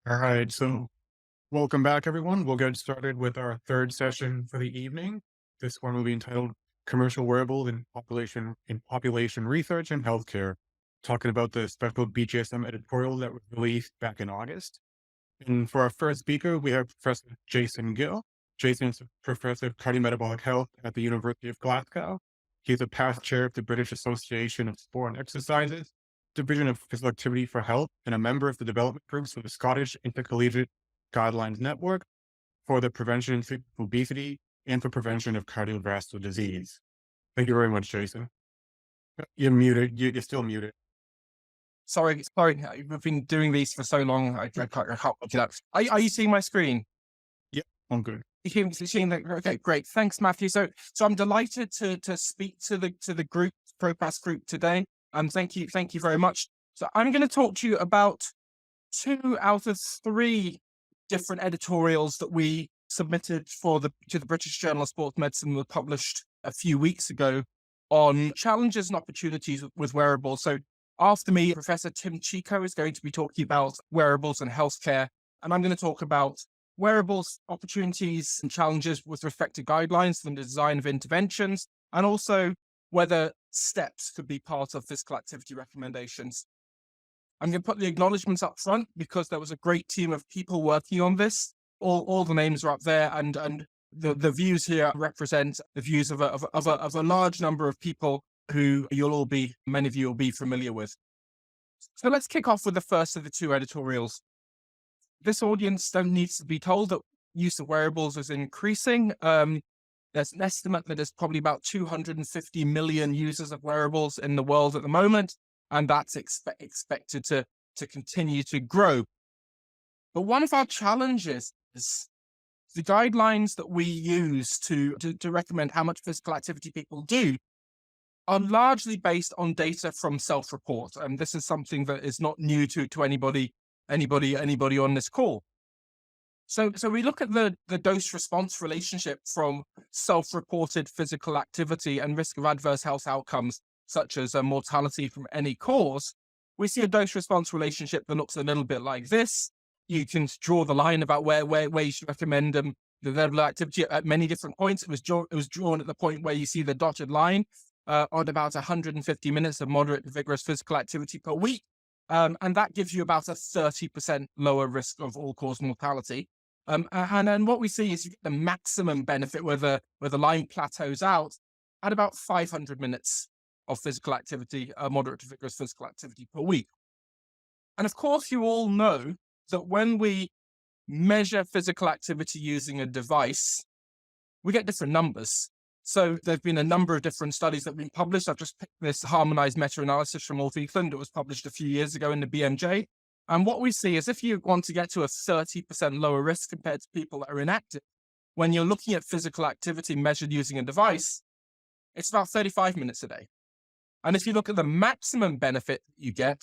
All right, so welcome back, everyone. We'll get started with our third session for the evening. This one will be entitled "Commercial Wearables in Population Research and Healthcare," talking about the special BGSM editorial that was released back in August. And for our first speaker, we have Professor Jason Gill. Jason is a professor of cardiometabolic health at the University of Glasgow. He's a past chair of the British Association of Sport and Exercises, Division of Physical Activity for Health, and a member of the development groups of the Scottish Intercollegiate Guidelines Network for the prevention and treatment of obesity and for prevention of cardiovascular disease. Thank you very much, Jason. You're muted. You're still muted. Sorry. I've been doing these for so long. I can't look it up. Are you seeing my screen? Yep, I'm good. You seeing that? Okay, great. Thanks, Matthew. So I'm delighted to speak to the group, ProPASS group today. Thank you very much. So I'm going to talk to you about 2 out of 3 different editorials that we submitted to the British Journal of Sports Medicine, were published a few weeks ago, on challenges and opportunities with wearables. So after me, Professor Tim Chico is going to be talking about wearables and healthcare, and I'm going to talk about wearables, opportunities and challenges with respect to guidelines and the design of interventions, and also whether steps could be part of physical activity recommendations. I'm going to put the acknowledgements up front because there was a great team of people working on this. All the names are up there, and the views here represent the views of a large number of people who many of you will be familiar with. So let's kick off with the first of the 2 editorials. This audience don't need to be told that use of wearables is increasing. There's an estimate that there's probably about 250 million users of wearables in the world at the moment, and that's expected to continue to grow. But one of our challenges is the guidelines that we use to recommend how much physical activity people do are largely based on data from self-report. And this is something that is not new to anybody on this call. So we look at the dose-response relationship from self-reported physical activity and risk of adverse health outcomes, such as mortality from any cause. We see a dose-response relationship that looks a little bit like this. You can draw the line about where you should recommend the level of activity at many different points. It was drawn at the point where you see the dotted line on about 150 minutes of moderate to vigorous physical activity per week. And that gives you about a 30% lower risk of all-cause mortality. And then what we see is you get the maximum benefit where the line plateaus out at about 500 minutes of physical activity, moderate to vigorous physical activity per week. And of course, you all know that when we measure physical activity using a device, we get different numbers. So there've been a number of different studies that have been published. I've just picked this harmonized meta-analysis from North England. It was published a few years ago in the BMJ. And what we see is if you want to get to a 30% lower risk compared to people that are inactive, when you're looking at physical activity measured using a device, it's about 35 minutes a day. And if you look at the maximum benefit you get,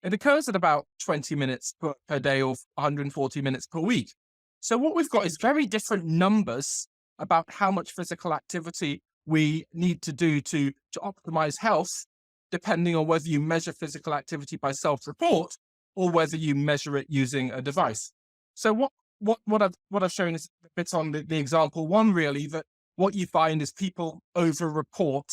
it occurs at about 20 minutes per day or 140 minutes per week. So what we've got is very different numbers about how much physical activity we need to do to optimize health, depending on whether you measure physical activity by self-report or whether you measure it using a device. So what I've shown is a bit on the example one, really, that what you find is people over-report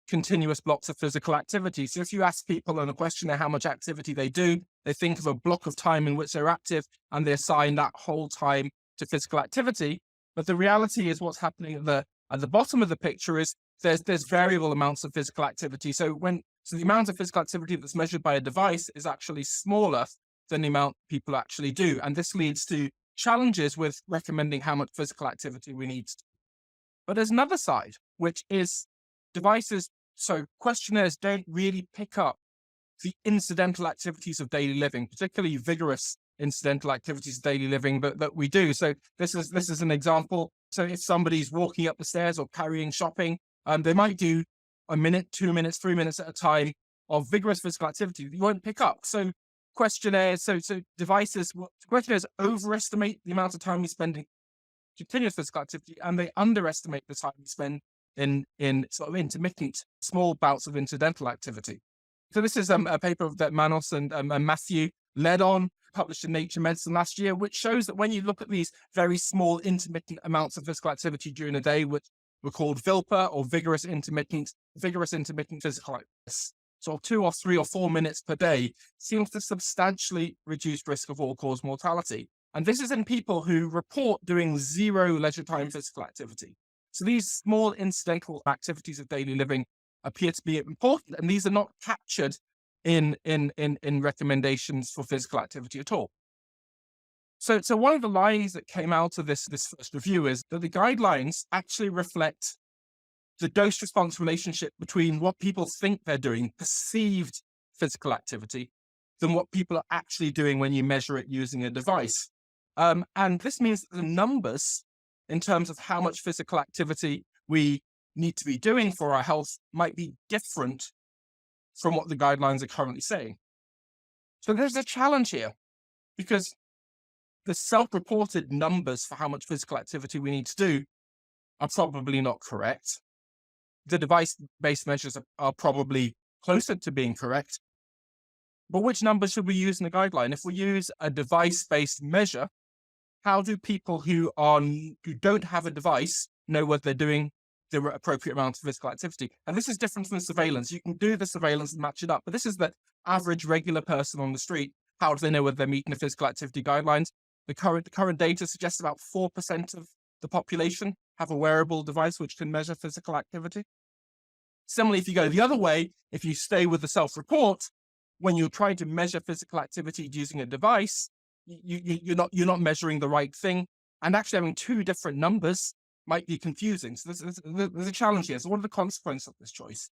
continuous blocks of physical activity. So if you ask people in a questionnaire how much activity they do, they think of a block of time in which they're active and they assign that whole time to physical activity. But the reality is what's happening at the bottom of the picture is there's variable amounts of physical activity. So the amount of physical activity that's measured by a device is actually smaller than the amount people actually do. And this leads to challenges with recommending how much physical activity we need. But there's another side, which is devices. So questionnaires don't really pick up the incidental activities of daily living, particularly vigorous incidental activities of daily living that we do. So this is an example. So if somebody's walking up the stairs or carrying shopping, they might do a minute, 2 minutes, 3 minutes at a time of vigorous physical activity that you won't pick up. So questionnaires overestimate the amount of time we spend in continuous physical activity, and they underestimate the time we spend in sort of intermittent small bouts of incidental activity. So this is a paper that Manos and Matthew led on. published in Nature Medicine last year, which shows that when you look at these very small intermittent amounts of physical activity during a day, which were called VILPA or vigorous intermittent physical activity, so 2 or 3 or 4 minutes per day, seems to substantially reduce risk of all-cause mortality. And this is in people who report doing zero leisure time physical activity. So these small incidental activities of daily living appear to be important, and these are not captured in recommendations for physical activity at all. So one of the lies that came out of this first review is that the guidelines actually reflect the dose-response relationship between what people think they're doing, perceived physical activity, than what people are actually doing when you measure it using a device. And this means that the numbers in terms of how much physical activity we need to be doing for our health might be different from what the guidelines are currently saying. So there's a challenge here, because the self-reported numbers for how much physical activity we need to do are probably not correct. The device-based measures are probably closer to being correct. But which number should we use in the guideline? If we use a device-based measure, how do people who don't have a device know whether they're doing the appropriate amount of physical activity? And this is different from surveillance. You can do the surveillance and match it up, but this is the average regular person on the street. How do they know whether they're meeting the physical activity guidelines? The current data suggests about 4% of the population have a wearable device which can measure physical activity. Similarly, if you go the other way, if you stay with the self-report, when you're trying to measure physical activity using a device, you're not measuring the right thing, and actually having two different numbers might be confusing. So there's a challenge here. So what are the consequences of this choice?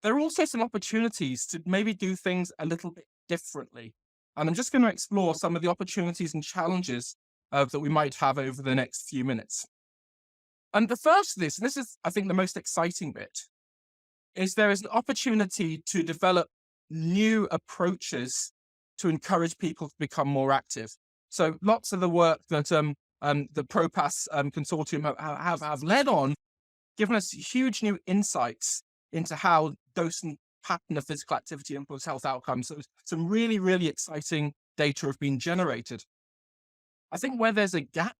There are also some opportunities to maybe do things a little bit differently. And I'm just going to explore some of the opportunities and challenges that we might have over the next few minutes. And the first of this, and this is, I think, the most exciting bit, is there is an opportunity to develop new approaches to encourage people to become more active. So lots of the work that the ProPASS consortium have led on, given us huge new insights into how dose and pattern of physical activity influence health outcomes. So some really, really exciting data have been generated. I think where there's a gap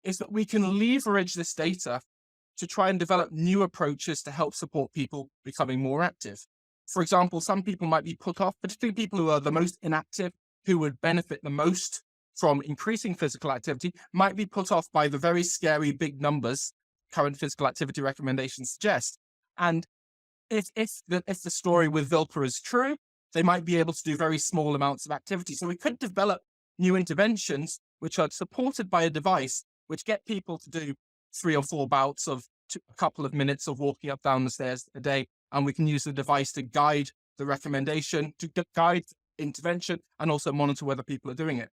is that we can leverage this data to try and develop new approaches to help support people becoming more active. For example, some people might be put off, particularly people who are the most inactive, who would benefit the most from increasing physical activity, might be put off by the very scary big numbers current physical activity recommendations suggest. And if the story with VILPA is true, they might be able to do very small amounts of activity. So we could develop new interventions which are supported by a device, which get people to do 3 or 4 bouts of a couple of minutes of walking up down the stairs a day. And we can use the device to guide the recommendation, to guide intervention, and also monitor whether people are doing it.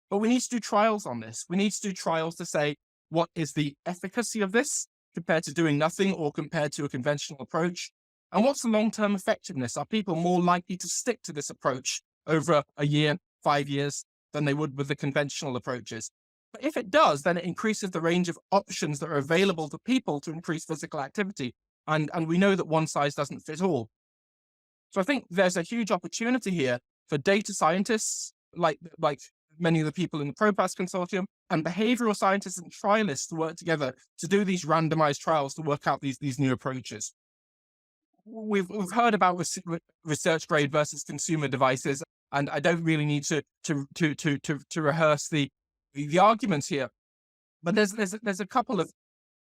But we need to do trials on this. We need to do trials to say, what is the efficacy of this compared to doing nothing or compared to a conventional approach? And what's the long-term effectiveness? Are people more likely to stick to this approach over a year, 5 years, than they would with the conventional approaches? But if it does, then it increases the range of options that are available to people to increase physical activity. And we know that one size doesn't fit all. So I think there's a huge opportunity here for data scientists, like many of the people in the ProPASS consortium, and behavioral scientists and trialists to work together to do these randomized trials to work out these new approaches. We've heard about research grade versus consumer devices, and I don't really need to rehearse the arguments here. But there's a couple of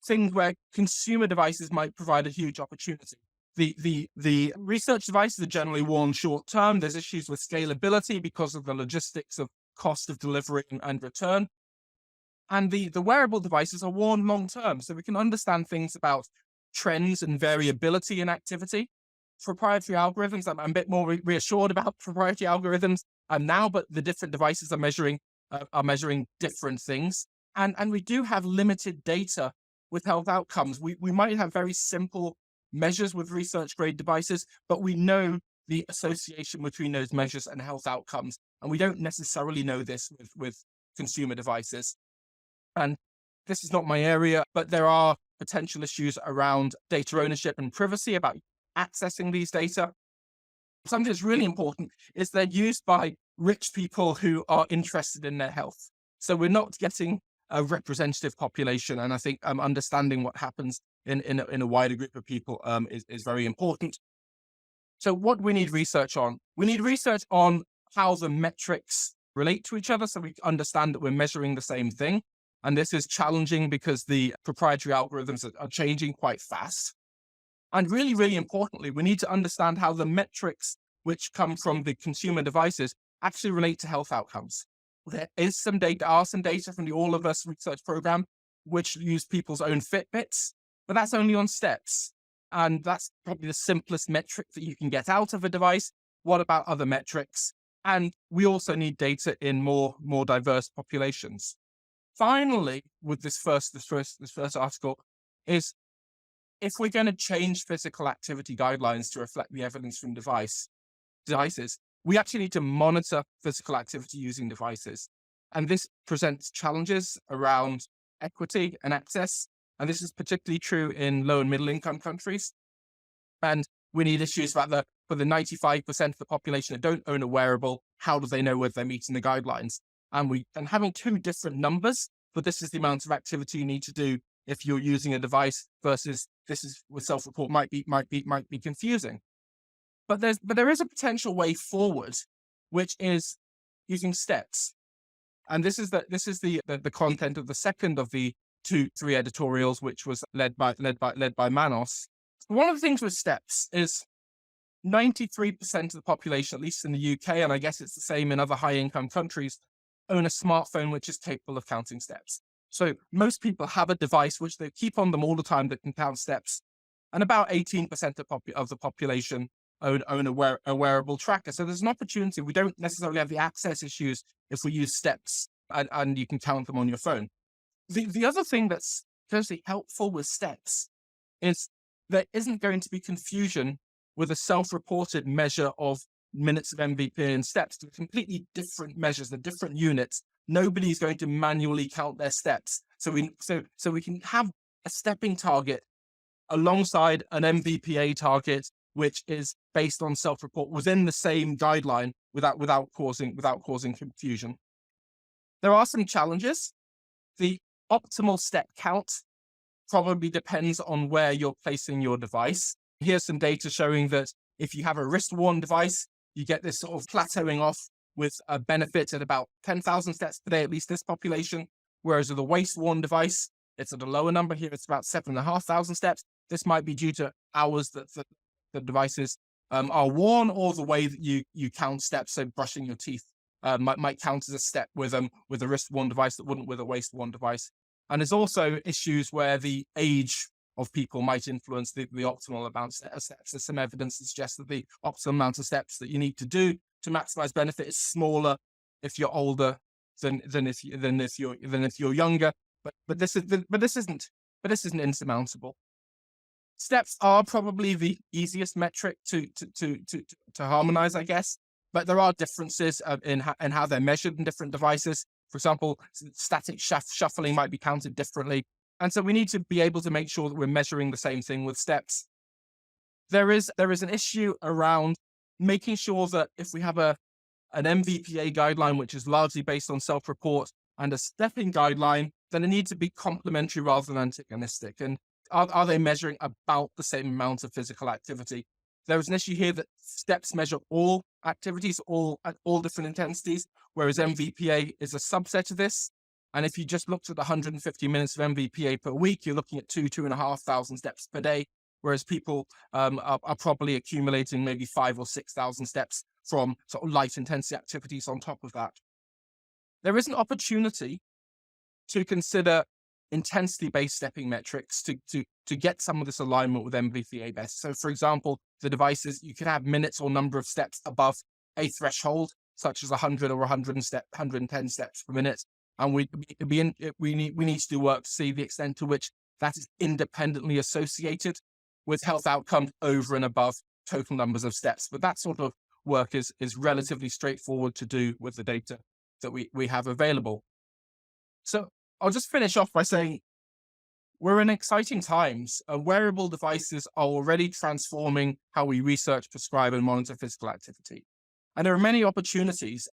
things where consumer devices might provide a huge opportunity. The research devices are generally worn short term. There's issues with scalability because of the logistics of cost of delivery and return. And the wearable devices are worn long term, so we can understand things about trends and variability in activity. Proprietary algorithms, I'm a bit more reassured about proprietary algorithms now, but the different devices are measuring different things. And we do have limited data with health outcomes. We might have very simple measures with research grade devices, but we know the association between those measures and health outcomes. And we don't necessarily know this with consumer devices. And this is not my area, but there are potential issues around data ownership and privacy about accessing these data. Something that's really important is they're used by rich people who are interested in their health. So we're not getting a representative population. And I think understanding what happens in a wider group of people is very important. So what we need research on? We need research on how the metrics relate to each other so we understand that we're measuring the same thing. And this is challenging because the proprietary algorithms are changing quite fast. And really, really importantly, we need to understand how the metrics which come from the consumer devices actually relate to health outcomes. There are some data from the All of Us research program, which use people's own Fitbits, but that's only on steps. And that's probably the simplest metric that you can get out of a device. What about other metrics? And we also need data in more diverse populations. Finally, with this first article, is if we're going to change physical activity guidelines to reflect the evidence from devices, we actually need to monitor physical activity using devices. And this presents challenges around equity and access. And this is particularly true in low and middle income countries. And we need issues about for the 95% of the population that don't own a wearable, how do they know whether they're meeting the guidelines? And having two different numbers, but this is the amount of activity you need to do if you're using a device versus this is with self-report might be confusing. But there is a potential way forward, which is using steps. And this is the content of the second of the three editorials, which was led by Manos. One of the things with steps is 93% of the population, at least in the UK, and I guess it's the same in other high-income countries, own a smartphone which is capable of counting steps. So most people have a device which they keep on them all the time that can count steps. And about 18% of the population own a wearable tracker. So there's an opportunity. We don't necessarily have the access issues if we use steps and you can count them on your phone. The other thing that's firstly helpful with steps is there isn't going to be confusion with a self-reported measure of minutes of MVP in steps. They're completely different measures, they're different units. Nobody's going to manually count their steps. So we can have a stepping target alongside an MVPA target, which is based on self-report within the same guideline without causing confusion. There are some challenges. The optimal step count probably depends on where you're placing your device. Here's some data showing that if you have a wrist-worn device, you get this sort of plateauing off with a benefit at about 10,000 steps per day, at least this population. Whereas with a waist-worn device, it's at a lower number here. It's about 7,500 steps. This might be due to hours that the devices are worn, or the way that you count steps. So brushing your teeth might count as a step with a wrist-worn device that wouldn't with a waist-worn device. And there's also issues where the age of people might influence the optimal amount of steps. There's some evidence that suggests that the optimal amount of steps that you need to do to maximize benefit is smaller if you're older than if you're younger. But this isn't insurmountable. Steps are probably the easiest metric to harmonize, I guess. But there are differences in how they're measured in different devices. For example, static shuffling might be counted differently. And so we need to be able to make sure that we're measuring the same thing with steps. There is an issue around making sure that if we have an MVPA guideline, which is largely based on self-report, and a stepping guideline, then it needs to be complementary rather than antagonistic. And are they measuring about the same amount of physical activity? There is an issue here that steps measure all activities, at all different intensities, whereas MVPA is a subset of this. And if you just looked at 150 minutes of MVPA per week, you're looking at 2,500 steps per day, whereas people are probably accumulating maybe 5,000 or 6,000 steps from sort of light intensity activities on top of that. There is an opportunity to consider intensity-based stepping metrics to get some of this alignment with MVPA best. So, for example, the devices, you can have minutes or number of steps above a threshold, such as 100 or 110 steps per minute. And we need to do work to see the extent to which that is independently associated with health outcomes over and above total numbers of steps. But that sort of work is relatively straightforward to do with the data that we have available. So I'll just finish off by saying we're in exciting times. Wearable devices are already transforming how we research, prescribe, and monitor physical activity. And there are many opportunities.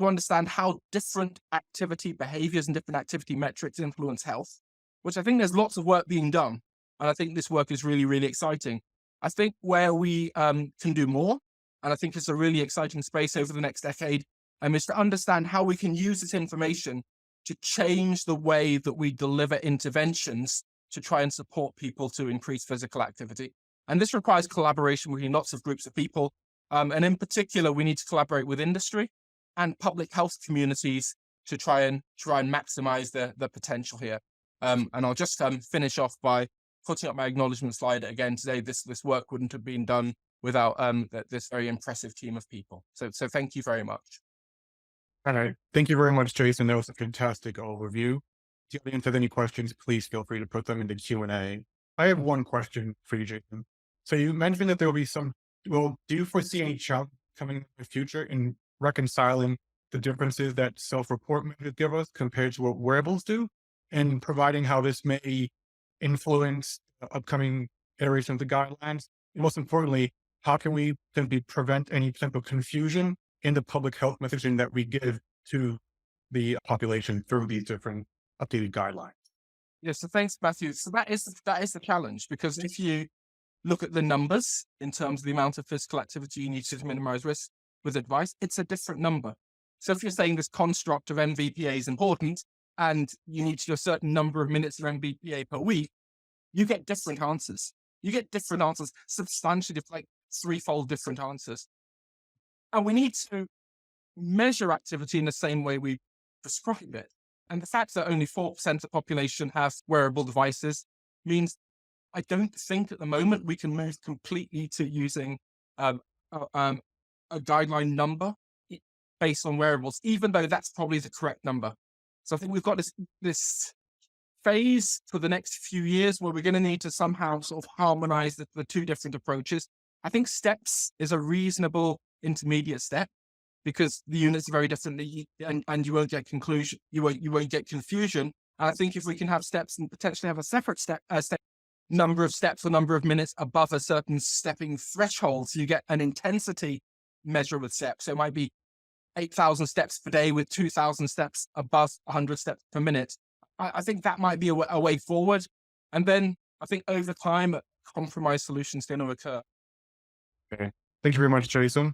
to understand how different activity behaviors and different activity metrics influence health, which I think there's lots of work being done. And I think this work is really, really exciting. I think where we can do more, and I think it's a really exciting space over the next decade, is to understand how we can use this information to change the way that we deliver interventions to try and support people to increase physical activity. And this requires collaboration between lots of groups of people. And in particular, we need to collaborate with industry and public health communities to try and maximize the potential here. And I'll just finish off by putting up my acknowledgement slide again today. This work wouldn't have been done without this very impressive team of people. So thank you very much. All right. Thank you very much, Jason. That was a fantastic overview. If the audience has any questions, please feel free to put them in the Q&A. I have one question for you, Jason. So you mentioned that there will be do you foresee any challenge coming in the future in reconciling the differences that self-report measures give us compared to what wearables do, and providing how this may influence the upcoming iteration of the guidelines? And most importantly, how can we simply prevent any potential confusion in the public health messaging that we give to the population through these different updated guidelines? Yeah, so thanks, Matthew. So that is the challenge, because if you look at the numbers in terms of the amount of physical activity you need to minimize risk with advice, it's a different number. So if you're saying this construct of MVPA is important and you need to do a certain number of minutes of MVPA per week, you get different answers. You get different answers, substantially like threefold different answers. And we need to measure activity in the same way we prescribe it. And the fact that only 4% of the population have wearable devices means I don't think at the moment we can move completely to using a guideline number based on wearables, even though that's probably the correct number. So I think we've got this phase for the next few years where we're going to need to somehow sort of harmonize the two different approaches. I think steps is a reasonable intermediate step, because the units are very different, and you won't get conclusion. You won't get confusion. And I think if we can have steps and potentially have a separate number of steps or number of minutes above a certain stepping threshold, so you get an intensity measure with steps. So it might be 8,000 steps per day with 2,000 steps above 100 steps per minute. I think that might be a way forward. And then I think over time, compromise solutions going to occur. Okay. Thank you very much, Jason.